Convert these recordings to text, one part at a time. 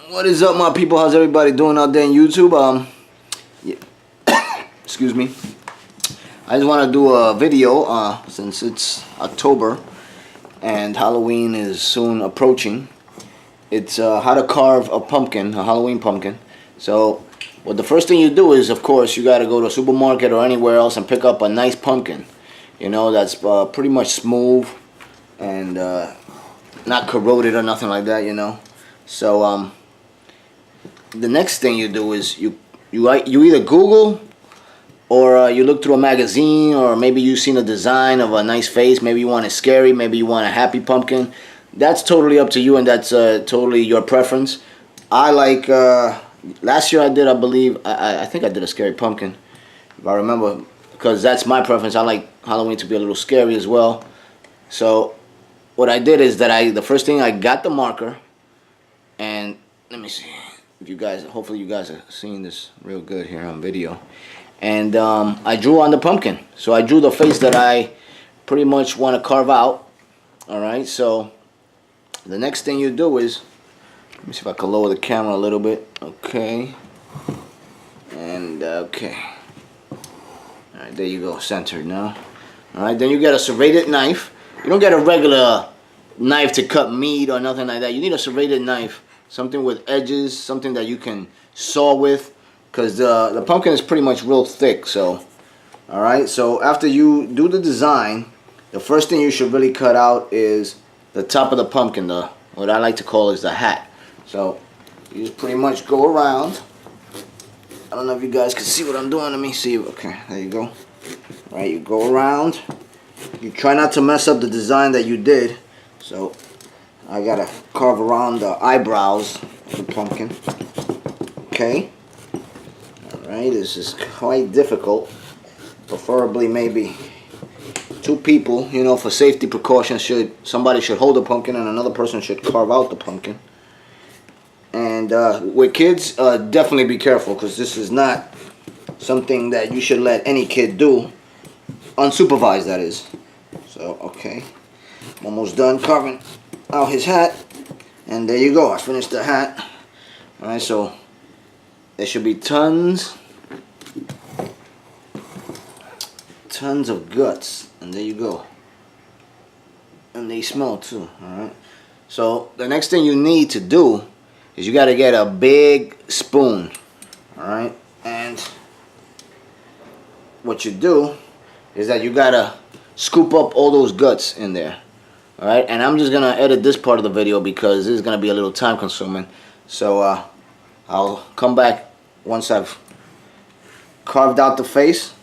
What is up, my people? How's everybody doing out there in YouTube? Excuse me. I just want to do a video since it's October and Halloween is soon approaching. It's how to carve a pumpkin, a Halloween pumpkin. So, well, the first thing you do is, of course, you got to go to a supermarket or anywhere else and pick up a nice pumpkin. You know, that's pretty much smooth and not corroded or nothing like that. You know, so the next thing you do is you either Google or you look through a magazine, or maybe you've seen a design of a nice face. Maybe you want it scary, maybe you want a happy pumpkin. That's totally up to you, and that's totally your preference. I like, last year I did, I believe, I think I did a scary pumpkin, if I remember, because that's my preference. I like Halloween to be a little scary as well. So what I did is that the first thing, I got the marker, and let me see if you guys, hopefully you guys are seeing this real good here on video. And I drew on the pumpkin. So I drew the face that I pretty much want to carve out. Alright, so the next thing you do is, let me see if I can lower the camera a little bit. Okay. And okay. Alright, there you go, centered now. Alright, then you get a serrated knife. You don't get a regular knife to cut meat or nothing like that. You need a serrated knife. Something with edges, something that you can saw with. Because the pumpkin is pretty much real thick. So, alright, so after you do the design, the first thing you should really cut out is the top of the pumpkin, what I like to call is the hat. So you just pretty much go around. I don't know if you guys can see what I'm doing. Let me see. Okay, there you go. All right, you go around. You try not to mess up the design that you did. So I gotta carve around the eyebrows of the pumpkin. Okay. Alright, this is quite difficult. Preferably maybe two people, you know, for safety precautions. Somebody should hold the pumpkin and another person should carve out the pumpkin. And with kids, definitely be careful, because this is not something that you should let any kid do, unsupervised, that is. So, okay, I'm almost done carving out his hat, and there you go, I finished the hat. Alright, so there should be tons of guts, and there you go, and they smell too. Alright, so the next thing you need to do is you got to get a big spoon. Alright, and what you do is that you got to scoop up all those guts in there. Alright, and I'm just gonna edit this part of the video because this is gonna be a little time consuming. So I'll come back once I've carved out the face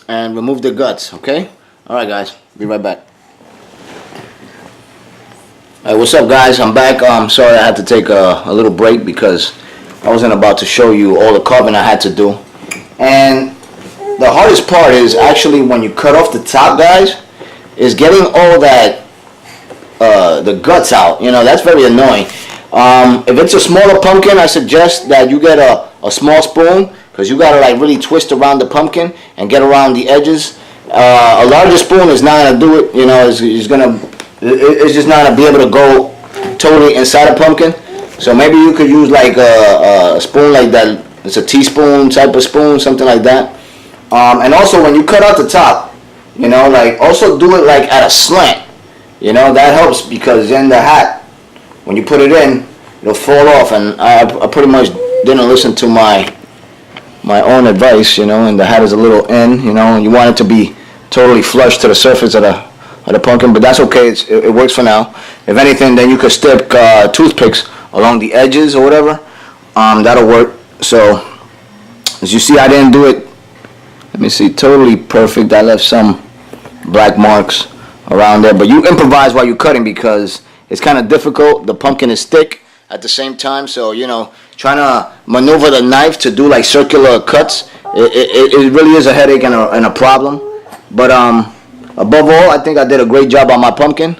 and remove the guts, okay? Alright guys, be right back. Alright, what's up guys? I'm back. I'm sorry I had to take a little break because I wasn't about to show you all the carving I had to do. And the hardest part is actually when you cut off the top, guys, is getting all that, the guts out. You know, that's very annoying. If it's a smaller pumpkin, I suggest that you get a small spoon, because you gotta like really twist around the pumpkin and get around the edges. A larger spoon is not gonna do it. You know, it's just not gonna be able to go totally inside a pumpkin. So maybe you could use like a spoon like that. It's a teaspoon type of spoon, something like that. And also when you cut out the top, you know, like also do it like at a slant. You know, that helps, because then the hat, when you put it in, it'll fall off. And I pretty much didn't listen to my own advice, you know, and the hat is a little in, you know, and you want it to be totally flush to the surface of the pumpkin, but that's okay. It works for now. If anything, then you could stick toothpicks along the edges or whatever. That'll work. So as you see, I didn't do it, let me see, totally perfect. I left some black marks around there, but you improvise while you're cutting because it's kind of difficult. The pumpkin is thick at the same time, so you know, trying to maneuver the knife to do like circular cuts, it really is a headache and a problem. But above all, I think I did a great job on my pumpkin.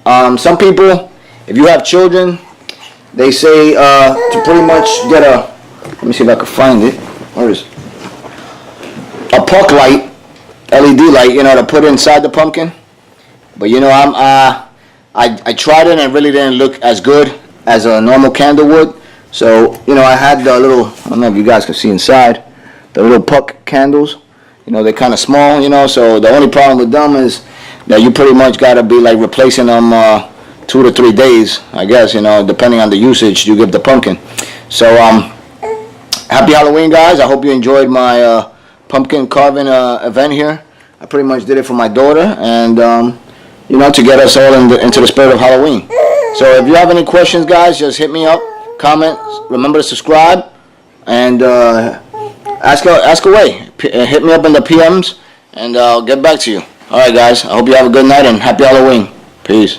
Some people, if you have children, they say to pretty much get a, let me see if I can find it, where is it? A puck light, LED light, you know, to put inside the pumpkin. But you know, I tried it and it really didn't look as good as a normal candle would. So, you know, I had the little, I don't know if you guys can see inside, the little puck candles. You know, they're kind of small, you know, so the only problem with them is that you pretty much got to be like replacing them 2 to 3 days, I guess, you know, depending on the usage you give the pumpkin. So, happy Halloween, guys. I hope you enjoyed my pumpkin carving event here. I pretty much did it for my daughter and, you know, to get us all into the spirit of Halloween. So if you have any questions, guys, just hit me up, comment, remember to subscribe, and ask away. Hit me up in the PMs, and I'll get back to you. All right, guys. I hope you have a good night and happy Halloween. Peace.